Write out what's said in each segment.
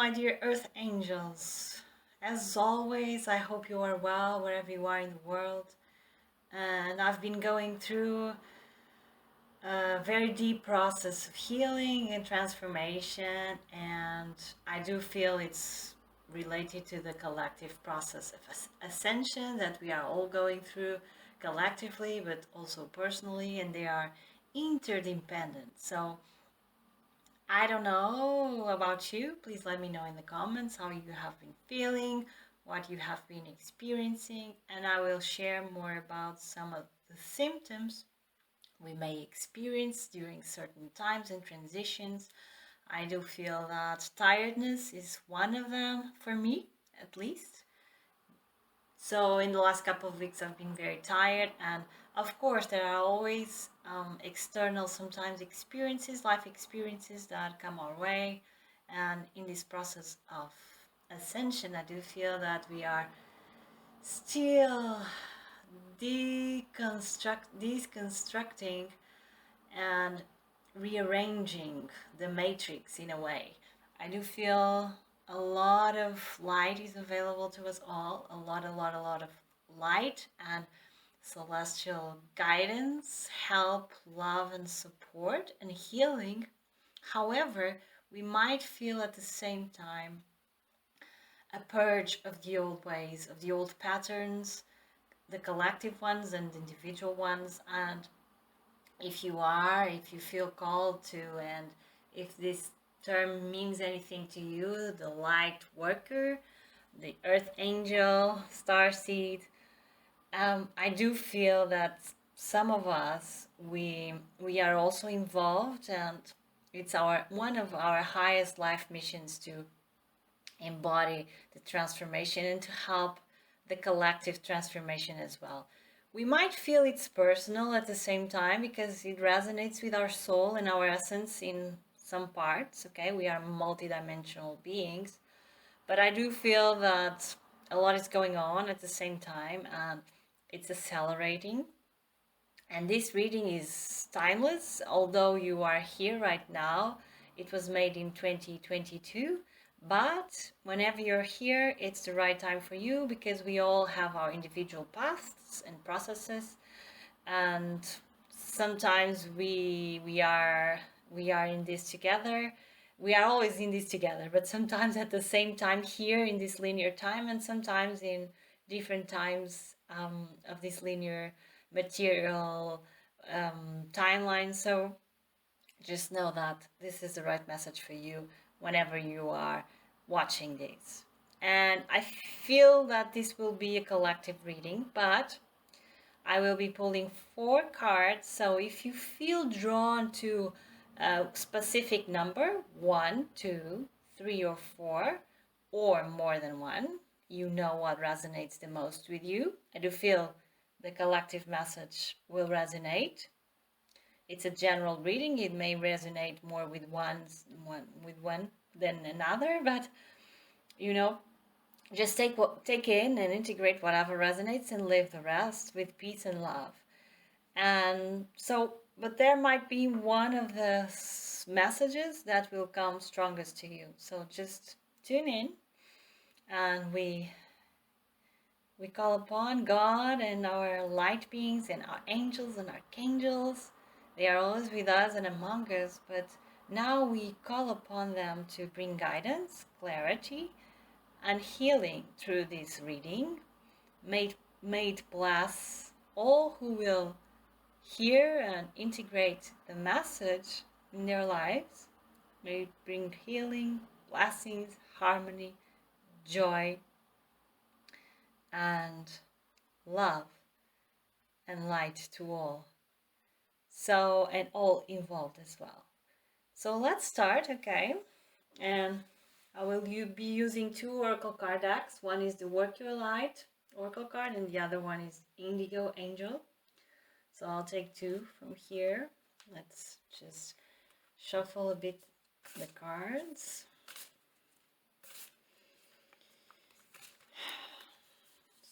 my dear Earth Angels. As always, I hope you are well wherever you are in the world. And I've been going through a very deep process of healing and transformation, and I do feel it's related to the collective process of ascension that we are all going through collectively, but also personally, and they are interdependent. So I don't know about you. Please let me know in the comments how you have been feeling, what you have been experiencing, and I will share more about some of the symptoms we may experience during certain times and transitions. I do feel that tiredness is one of them for me, at least. So in the last couple of weeks I've been very tired, and of course there are always external sometimes experiences, life experiences that come our way, and in this process of ascension I do feel that we are still deconstructing and rearranging the matrix in a way. I do feel a lot of light is available to us all, a lot of light and celestial guidance, help, love and support and healing. However, we might feel at the same time a purge of the old ways, of the old patterns, the collective ones and the individual ones. And if you feel called to, and if this term means anything to you, the light worker, the earth angel, starseed, I do feel that some of us, we are also involved, and it's one of our highest life missions to embody the transformation and to help the collective transformation as well. We might feel it's personal at the same time because it resonates with our soul and our essence in some parts, okay? We are multidimensional beings, but I do feel that a lot is going on at the same time and it's accelerating. And this reading is timeless, although you are here right now. It was made in 2022, but whenever you're here, it's the right time for you because we all have our individual paths and processes, and sometimes we are in this together. We are always in this together, but sometimes at the same time here in this linear time, and sometimes in different times of this linear material timeline. So just know that this is the right message for you whenever you are watching this. And I feel that this will be a collective reading, but I will be pulling 4 cards. So if you feel drawn to a specific number, 1, 2, 3 or 4, or more than one, you know what resonates the most with you. I do feel the collective message will resonate. It's a general reading. It may resonate more with one than another, but you know, just take in and integrate whatever resonates and live the rest with peace and love. And so, but there might be one of the messages that will come strongest to you. So just tune in, and we call upon God and our light beings and our angels and archangels. They are always with us and among us, but now we call upon them to bring guidance, clarity, and healing through this reading. May it bless all who will hear and integrate the message in their lives. May it bring healing, blessings, harmony, joy, and love and light to all. So, and all involved as well. So let's start, okay? And I will be using 2 Oracle card decks. One is the Work Your Light Oracle card and the other one is Indigo Angel. So I'll take 2 from here. Let's just shuffle a bit the cards.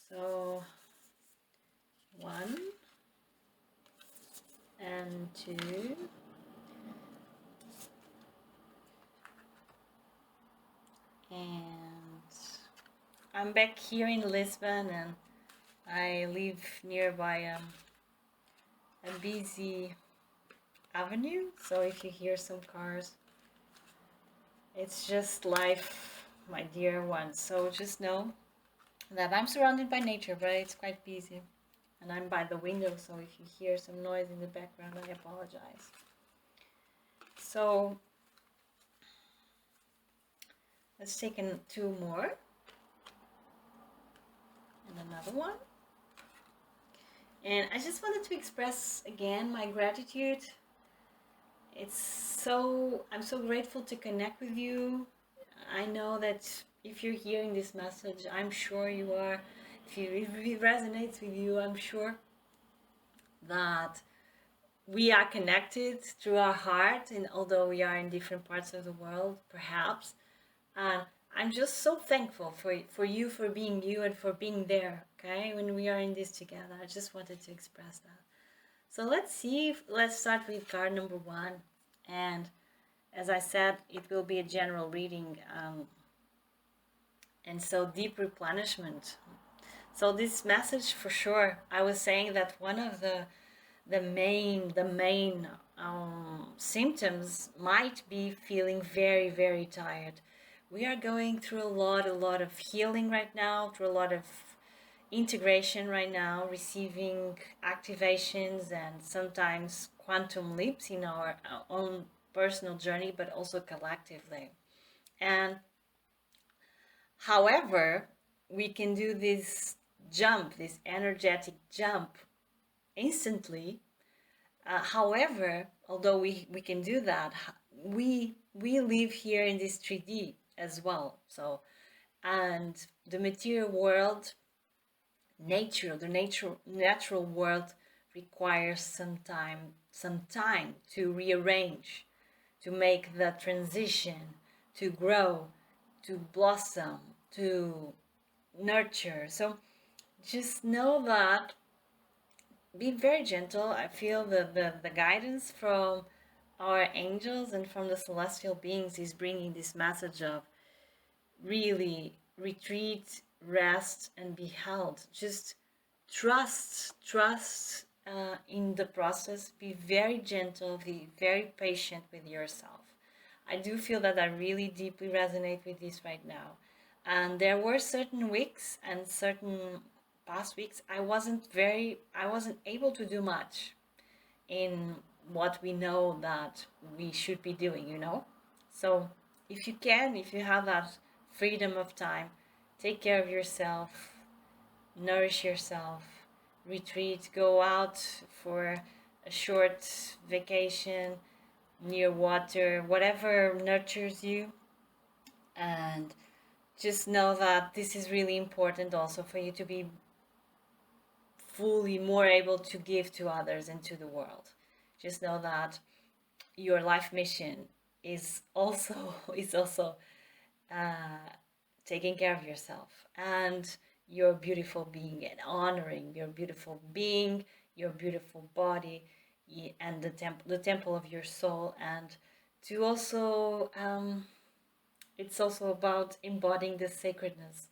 So 1 and 2. And I'm back here in Lisbon, and I live nearby a busy avenue, so if you hear some cars, it's just life, my dear ones. So just know that I'm surrounded by nature, but it's quite busy. And I'm by the window, so if you hear some noise in the background, I apologize. So let's take two more. And another one. And I just wanted to express again my gratitude. I'm so grateful to connect with you. I know that if you're hearing this message, I'm sure you are. If it resonates with you, I'm sure that we are connected through our heart, and although we are in different parts of the world, perhaps. And I'm just so thankful for you, for being you, and for being there, okay, when we are in this together. I just wanted to express that. So let's start with card number 1. And as I said, it will be a general reading, and so deep replenishment. So this message, for sure, I was saying that one of the main symptoms might be feeling very, very tired. We are going through a lot of healing right now, through a lot of integration right now, receiving activations and sometimes quantum leaps in our own personal journey, but also collectively. And however, we can do this jump, this energetic jump instantly. However, although we can do that, we live here in this 3D as well. So, and the material world, the natural world requires some time to rearrange, to make the transition, to grow, to blossom, to nurture. So just know that, be very gentle. I feel the guidance from our angels and from the celestial beings is bringing this message of really retreat, rest, and be held. Just trust in the process. Be very gentle, be very patient with yourself. I do feel that I really deeply resonate with this right now. And there were certain weeks and certain past weeks I wasn't able to do much in what we know that we should be doing, So if you have that freedom of time, take care of yourself, nourish yourself, retreat, go out for a short vacation near water, whatever nurtures you. And just know that this is really important also for you to be fully more able to give to others and to the world. Just know that your life mission is also taking care of yourself and your beautiful being, and honoring your beautiful being, your beautiful body, and the temple of your soul. And to also it's also about embodying the sacredness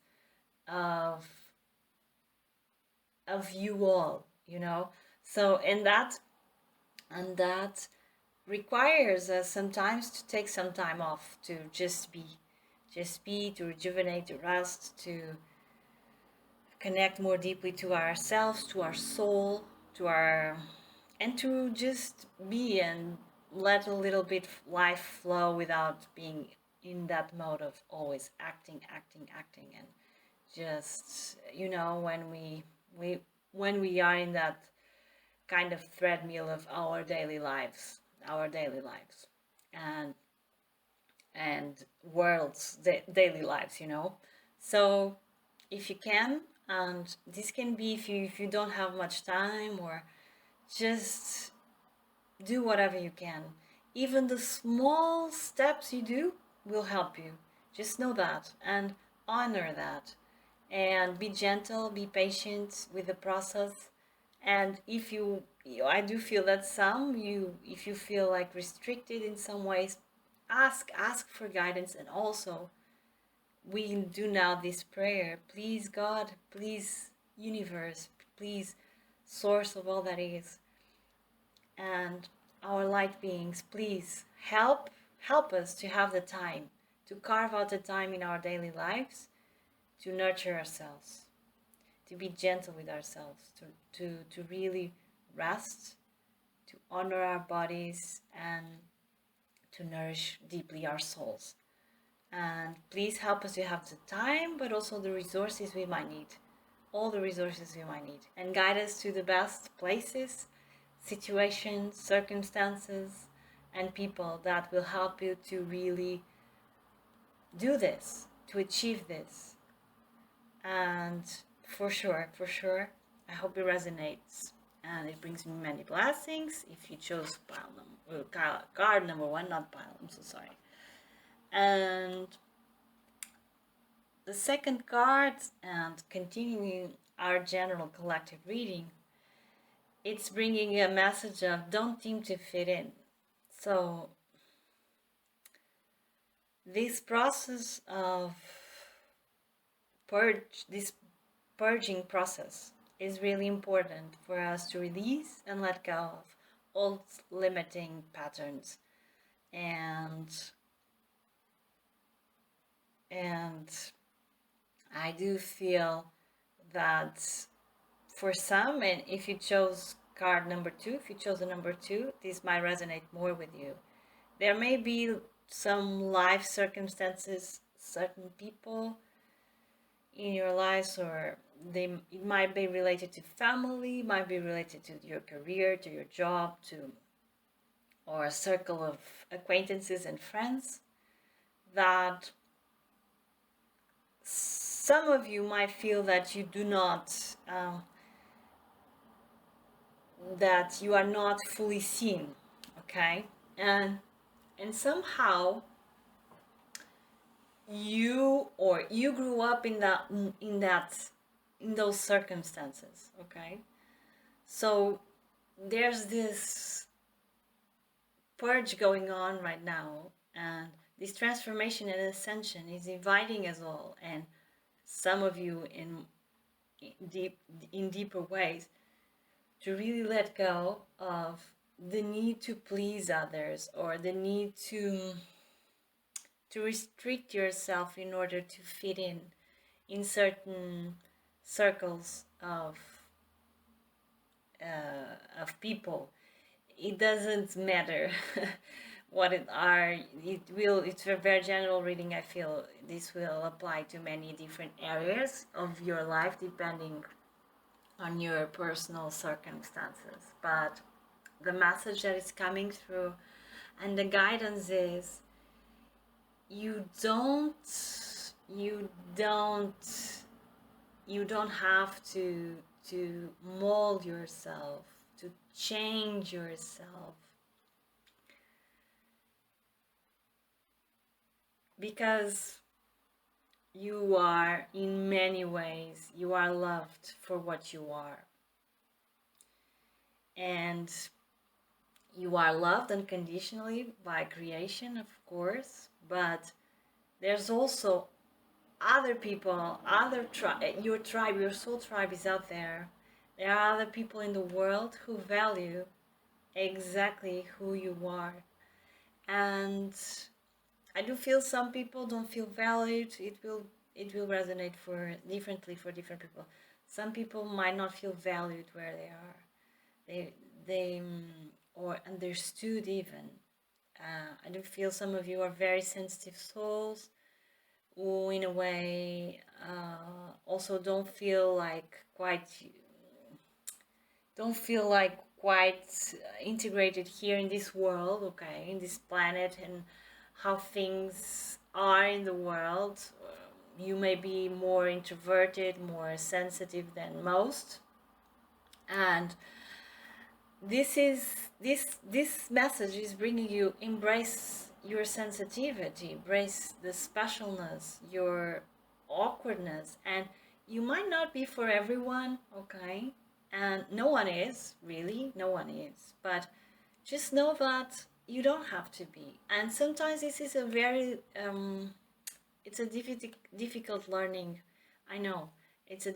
of you all, So and that requires us sometimes to take some time off, to just be, to rejuvenate, to rest, to connect more deeply to ourselves, to our soul, and to just be and let a little bit life flow without being in that mode of always acting, and just, when we are in that kind of treadmill of our daily lives, and world's daily lives, So if you can, and this can be if you don't have much time, or just do whatever you can. Even the small steps you do will help you. Just know that and honor that. And be gentle, be patient with the process. And I do feel that if you feel like restricted in some ways, ask for guidance, and also we do now this prayer. Please God, please universe, please source of all that is, and our light beings, please help us to have the time, to carve out the time in our daily lives to nurture ourselves, to be gentle with ourselves, to really rest, to honor our bodies, and to nourish deeply our souls. And please help us to have the time, but also the resources we might need, all the resources we might need, and guide us to the best places, situations, circumstances, and people that will help you to really do this, to achieve this. And for sure, I hope it resonates and it brings me many blessings. If you chose card number 1, not pile, I'm so sorry. And the second card, and continuing our general collective reading, it's bringing a message of don't seem to fit in. So this process of this purging process is really important for us to release and let go of old limiting patterns, and I do feel that for some, and if you chose card number 2, if you chose the number 2, this might resonate more with you. There may be some life circumstances, certain people in your lives, or it might be related to family, might be related to your career, to your job, or a circle of acquaintances and friends, that some of you might feel that you do not, that you are not fully seen, okay? And somehow you grew up in those circumstances, okay? So there's this purge going on right now, and this transformation and ascension is inviting us all, and some of you in deeper ways, to really let go of the need to please others, or the need to restrict yourself in order to fit in certain circles of people. It doesn't matter what it are. It's a very general reading. I feel this will apply to many different areas of your life depending on your personal circumstances, but the message that is coming through and the guidance is you don't have to mold yourself, to change yourself, because you are, in many ways, you are loved for what you are. And you are loved unconditionally by creation, of course, but there's also other people, your tribe, your soul tribe is out there. There are other people in the world who value exactly who you are. And I do feel some people don't feel valued. It will resonate differently for different people. Some people might not feel valued where they are. They or understood even. I do feel some of you are very sensitive souls who, in a way, also don't feel like quite integrated here in this world, okay, in this planet, and how things are in the world. You may be more introverted, more sensitive than most, and this message is bringing you, embrace your sensitivity, embrace the specialness, your awkwardness, and you might not be for everyone, okay, and no one is, really, no one is, but just know that you don't have to be. And sometimes this is a very it's a difficult learning. I know it's a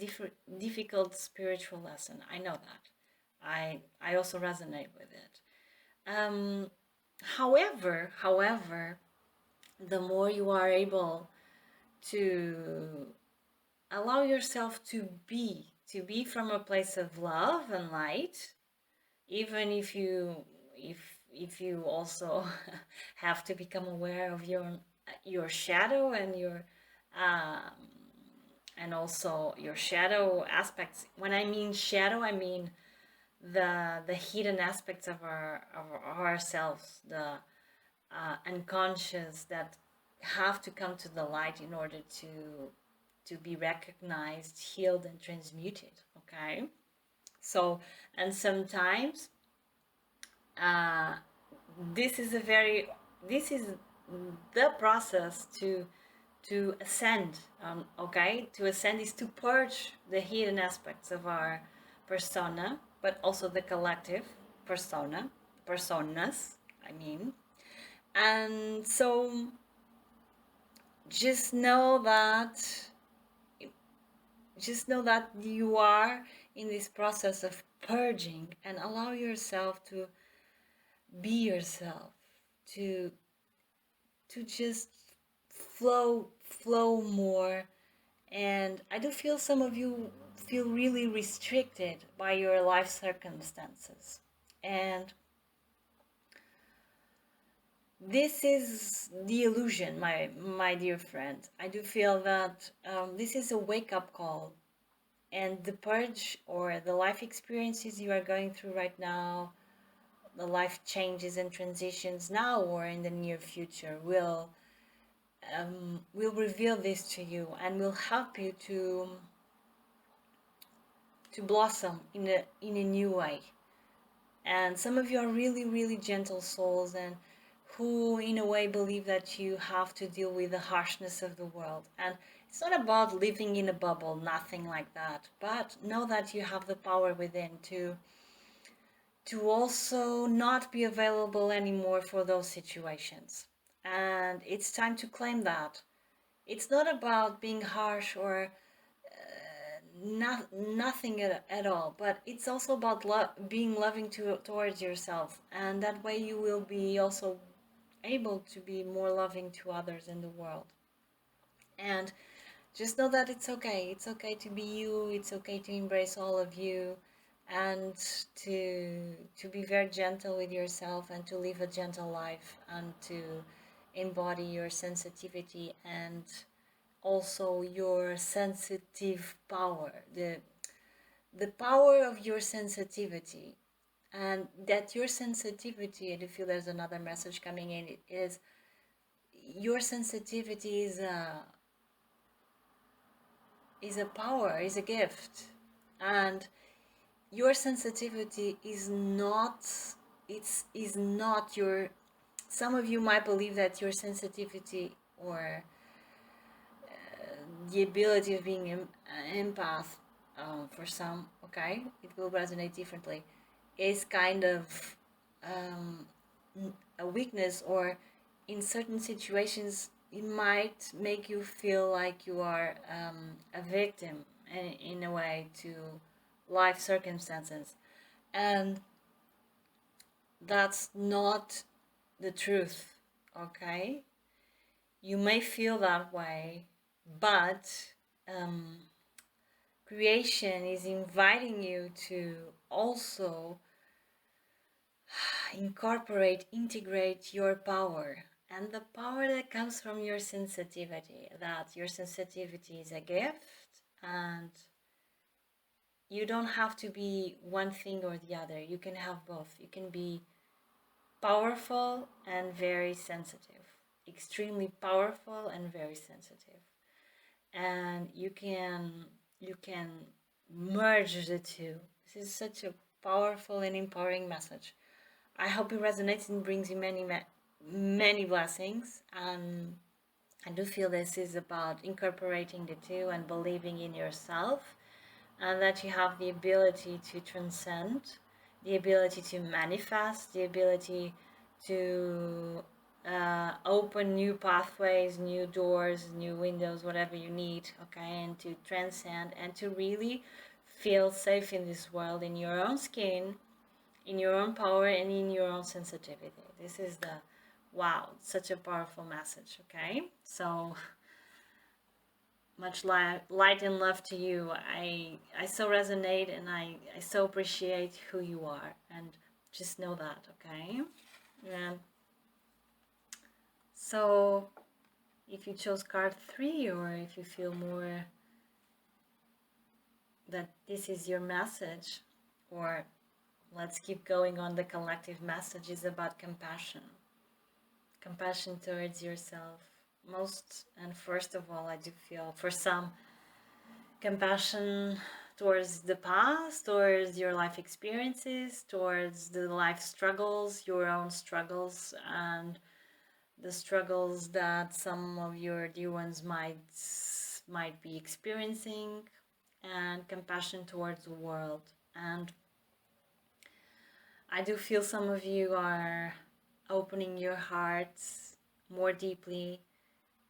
difficult spiritual lesson. I know that. I also resonate with it. However, the more you are able to allow yourself to be from a place of love and light, even if you also have to become aware of your shadow and your um, and also your shadow aspects. When I mean shadow, I mean the hidden aspects of ourselves, the unconscious that have to come to the light in order to be recognized, healed, and transmuted. Okay, so and sometimes this is the process to ascend. Okay, to ascend is to purge the hidden aspects of our persona, but also the collective personas, I mean. And so just know that you are in this process of purging, and allow yourself to be yourself, to just flow more. And I do feel some of you feel really restricted by your life circumstances, and this is the illusion, my dear friend. I do feel that this is a wake-up call, and the purge or the life experiences you are going through right now, the life changes and transitions now or in the near future will reveal this to you and will help you to blossom in a new way. And some of you are really, really gentle souls, and who in a way believe that you have to deal with the harshness of the world. And it's not about living in a bubble, nothing like that, but know that you have the power within to also not be available anymore for those situations. And it's time to claim that. It's not about being harsh or nothing at all, but it's also about being loving towards yourself, and that way you will be also able to be more loving to others in the world. And just know that it's okay to be you, it's okay to embrace all of you, and to be very gentle with yourself, and to live a gentle life, and to embody your sensitivity and also your sensitive power, the power of your sensitivity. And that your sensitivity, I do feel there's another message coming in, is your sensitivity is a power, is a gift. And your sensitivity is not your, some of you might believe that your sensitivity or the ability of being an empath, for some, okay, it will resonate differently, is kind of a weakness, or in certain situations it might make you feel like you are a victim in a way to life circumstances. And that's not the truth, okay? You may feel that way, but creation is inviting you to also integrate your power, and the power that comes from your sensitivity, that your sensitivity is a gift, and you don't have to be one thing or the other. You can have both. You can be powerful and very sensitive, extremely powerful and very sensitive, and you can merge the two. This is such a powerful and empowering message. I hope it resonates and brings you many blessings. I do feel this is about incorporating the two and believing in yourself, and that you have the ability to transcend, the ability to manifest, the ability to open new pathways, new doors, new windows, whatever you need, okay, and to transcend and to really feel safe in this world, in your own skin, in your own power, and in your own sensitivity. This is the wow, such a powerful message, okay? So much light and love to you. I so resonate, and I so appreciate who you are, and just know that, okay? And so if you chose card 3, or if you feel more that this is your message, or let's keep going on, the collective message is about compassion. Compassion towards yourself. Most and first of all, I do feel for some compassion towards the past, towards your life experiences, towards the life struggles, your own struggles, and the struggles that some of your dear ones might be experiencing, and compassion towards the world. And I do feel some of you are opening your hearts more deeply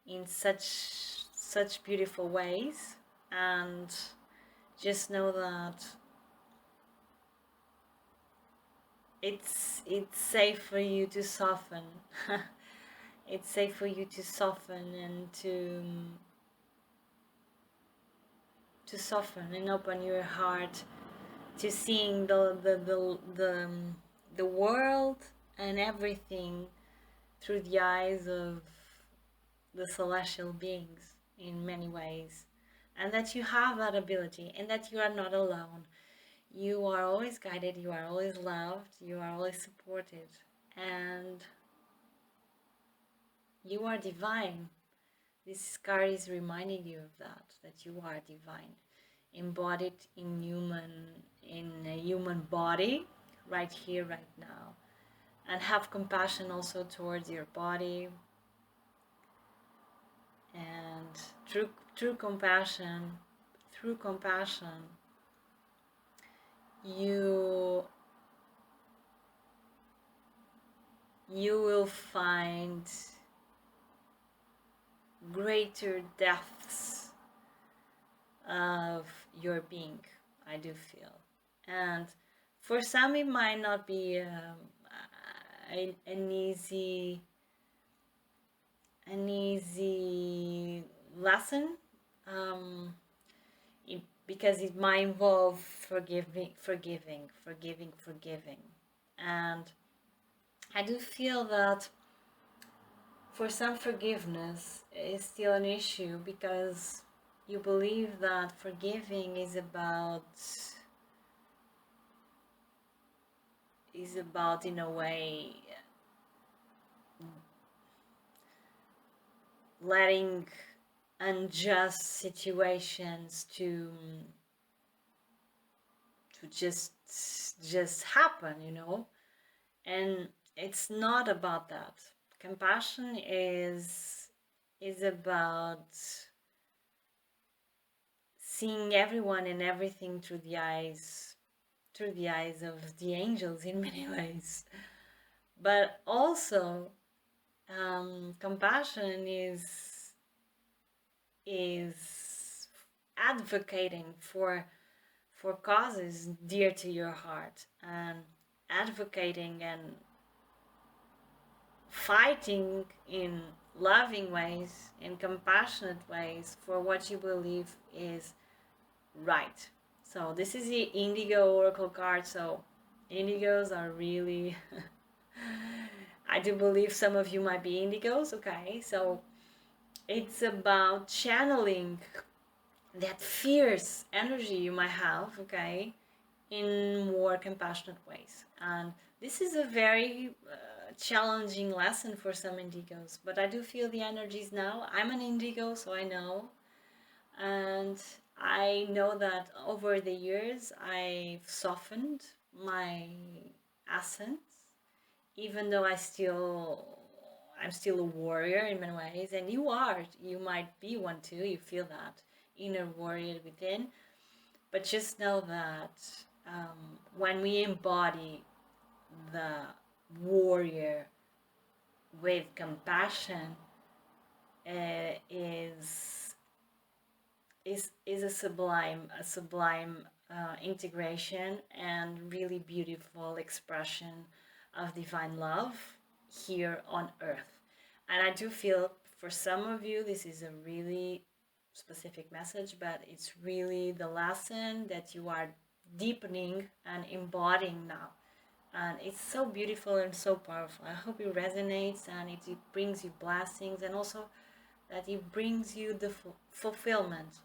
in such beautiful ways, and just know that it's safe for you to soften. It's safe for you to soften and to soften and open your heart to seeing the world and everything through the eyes of the celestial beings in many ways, and that you have that ability, and that you are not alone. You are always guided, you are always loved, you are always supported, and you are divine. This card is reminding you of that you are divine, embodied in a human body, right here, right now. And have compassion also towards your body. And through compassion, you will find greater depths of your being, I do feel. And for some it might not be an easy lesson, because it might involve forgiving. And I do feel that for some, forgiveness is still an issue, because you believe that forgiving is about in a way letting unjust situations to just happen, and it's not about that. Compassion is about seeing everyone and everything through the eyes of the angels in many ways. But also compassion is advocating for causes dear to your heart, and advocating and fighting in loving ways, in compassionate ways, for what you believe is right. So this is the Indigo Oracle card. So indigos are really I do believe some of you might be indigos, okay? So it's about channeling that fierce energy you might have, okay, in more compassionate ways. And this is a very challenging lesson for some indigos, but I do feel the energies now. I'm an indigo, so I know. And I know that over the years I've softened my essence, even though I'm still a warrior in many ways. And you might be one too. You feel that inner warrior within. But just know that when we embody the warrior with compassion is a sublime integration and really beautiful expression of divine love here on earth. And I do feel for some of you this is a really specific message, but it's really the lesson that you are deepening and embodying now. And it's so beautiful and so powerful. I hope it resonates and it brings you blessings, and also that it brings you the fulfillment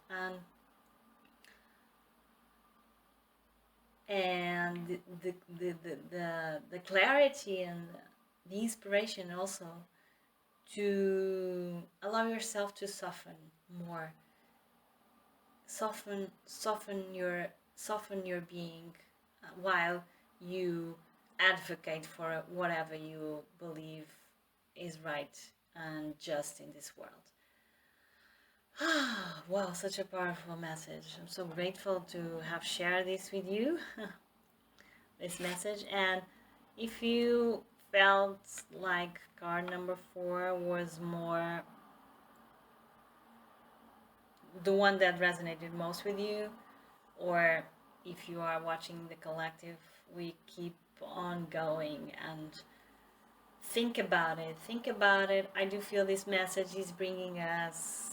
and the clarity and the inspiration also to allow yourself to soften more, soften your being while you advocate for whatever you believe is right and just in this world. Wow, such a powerful message. I'm so grateful to have shared this with you, this message. And if you felt like card number 4 was more the one that resonated most with you, or if you are watching the collective, we keep on going and think about it. I do feel this message is bringing us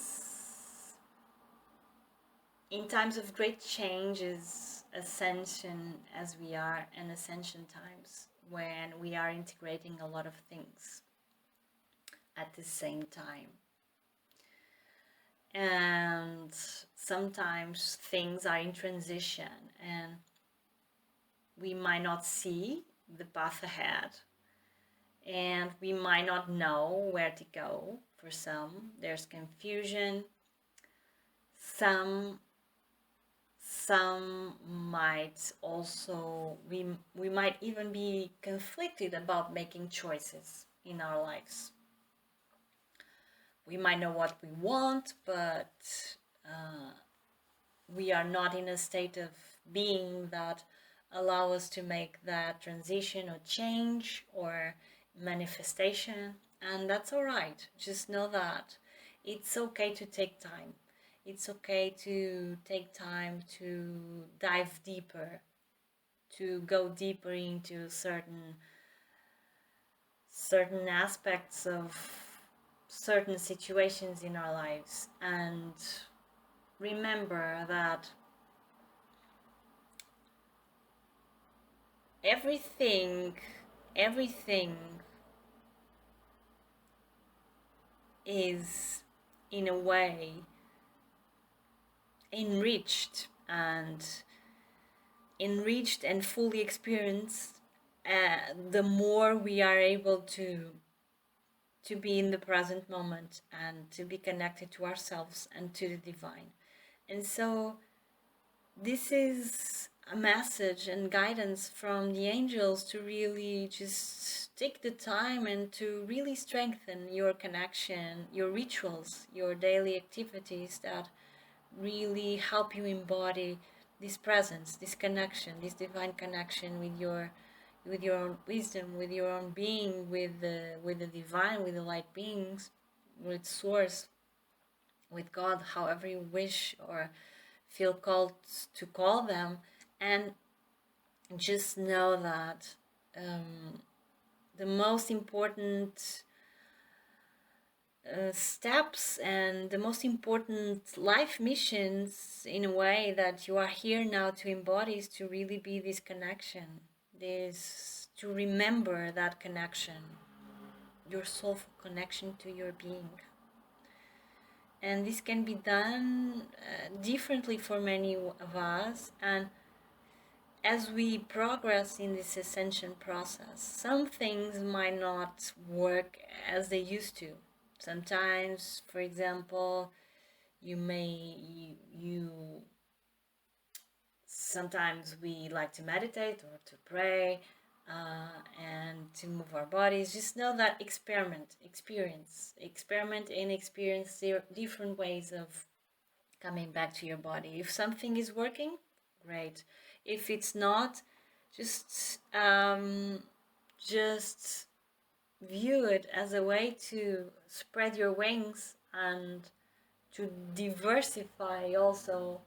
in times of great changes, ascension as we are, and ascension times when we are integrating a lot of things at the same time. And sometimes things are in transition and we might not see the path ahead, and we might not know where to go. For some, there's confusion. Some might also, we might even be conflicted about making choices in our lives. We might know what we want, but we are not in a state of being that allow us to make that transition or change or manifestation, and that's all right. Just know that it's okay to take time. It's okay to take time to dive deeper, to go deeper into certain aspects of certain situations in our lives, and remember that everything is in a way enriched and fully experienced the more we are able to be in the present moment and to be connected to ourselves and to the divine. And so this is a message and guidance from the angels to really just take the time and to really strengthen your connection, your rituals, your daily activities that really help you embody this presence, this connection, this divine connection with your own wisdom, with your own being, with the divine, with the light beings, with source, with God, however you wish or feel called to call them. And just know that the most important steps and the most important life missions, in a way, that you are here now to embody is to really be this connection, this to remember that connection, your soulful connection to your being. And this can be done differently for many of us, and as we progress in this ascension process, some things might not work as they used to. Sometimes, for example, sometimes we like to meditate or to pray and to move our bodies. Just know that experiment and experience different ways of coming back to your body. If something is working, great. If it's not, just view it as a way to spread your wings and to diversify also,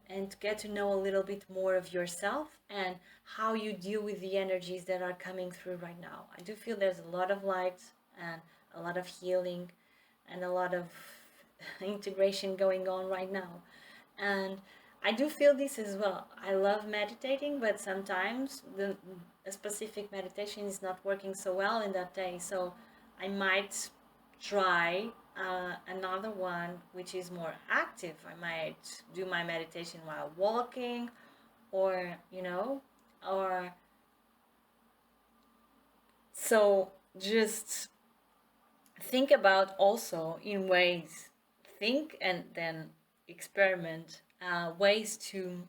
and to get to know a little bit more of yourself and how you deal with the energies that are coming through right now. I do feel there's a lot of light and a lot of healing and a lot of integration going on right now. And I do feel this as well. I love meditating, but sometimes a specific meditation is not working so well in that day. So I might try another one which is more active. I might do my meditation while walking, or or so just think about also in ways, think and then experiment ways to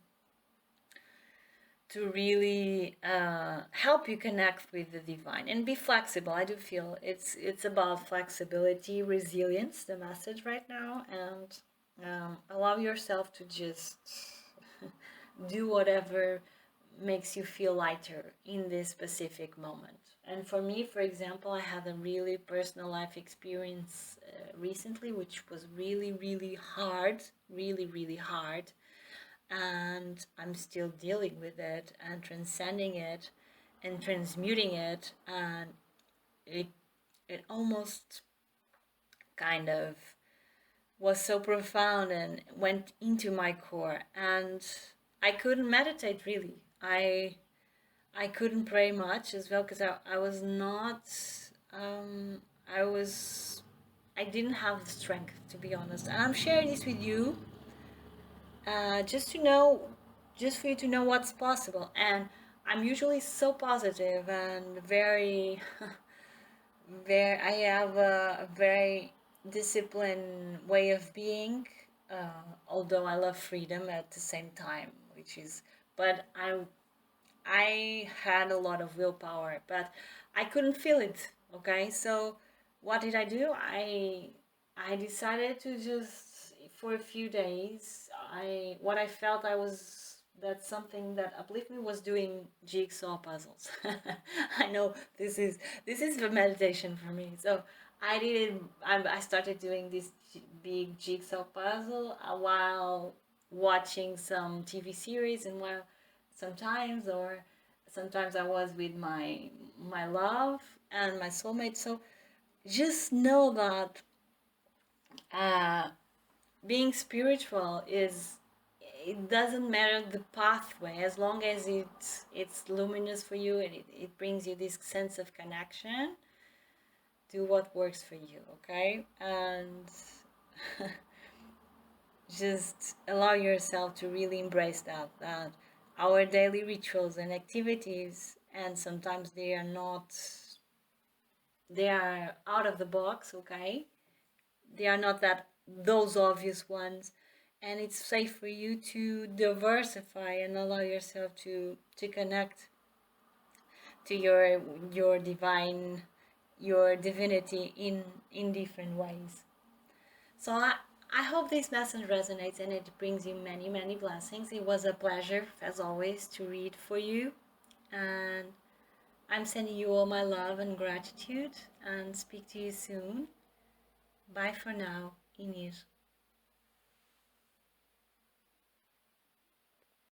really help you connect with the divine and be flexible. I do feel it's about flexibility, resilience, the message right now, and allow yourself to just do whatever makes you feel lighter in this specific moment. And for me, for example, I had a really personal life experience recently, which was really, really hard, really, really hard. And I'm still dealing with it and transcending it and transmuting it. And it almost kind of was so profound and went into my core. And I couldn't meditate really. I couldn't pray much as well because I was not um, I was I didn't have the strength, to be honest. And I'm sharing this with you just to know, just for you to know what's possible. And I'm usually so positive and very very I have a very disciplined way of being, although I love freedom at the same time, which is, but I had a lot of willpower, but I couldn't feel it. Okay, so what did I do? I decided to just, for a few days, I felt I was, that something that uplifted me was doing jigsaw puzzles. I know this is the meditation for me. So I did it. I started doing this big jigsaw puzzle while watching some TV series, and while sometimes I was with my love and my soulmate. So just know that being spiritual is, it doesn't matter the pathway, as long as it's luminous for you and it brings you this sense of connection. Do what works for you, okay? And just allow yourself to really embrace that our daily rituals and activities, and sometimes they are not, they are out of the box, okay? They are not that those obvious ones, and it's safe for you to diversify and allow yourself to connect to your divine, your divinity in different ways. So I hope this message resonates and it brings you many, many blessings. It was a pleasure, as always, to read for you. And I'm sending you all my love and gratitude, and speak to you soon. Bye for now, Inês.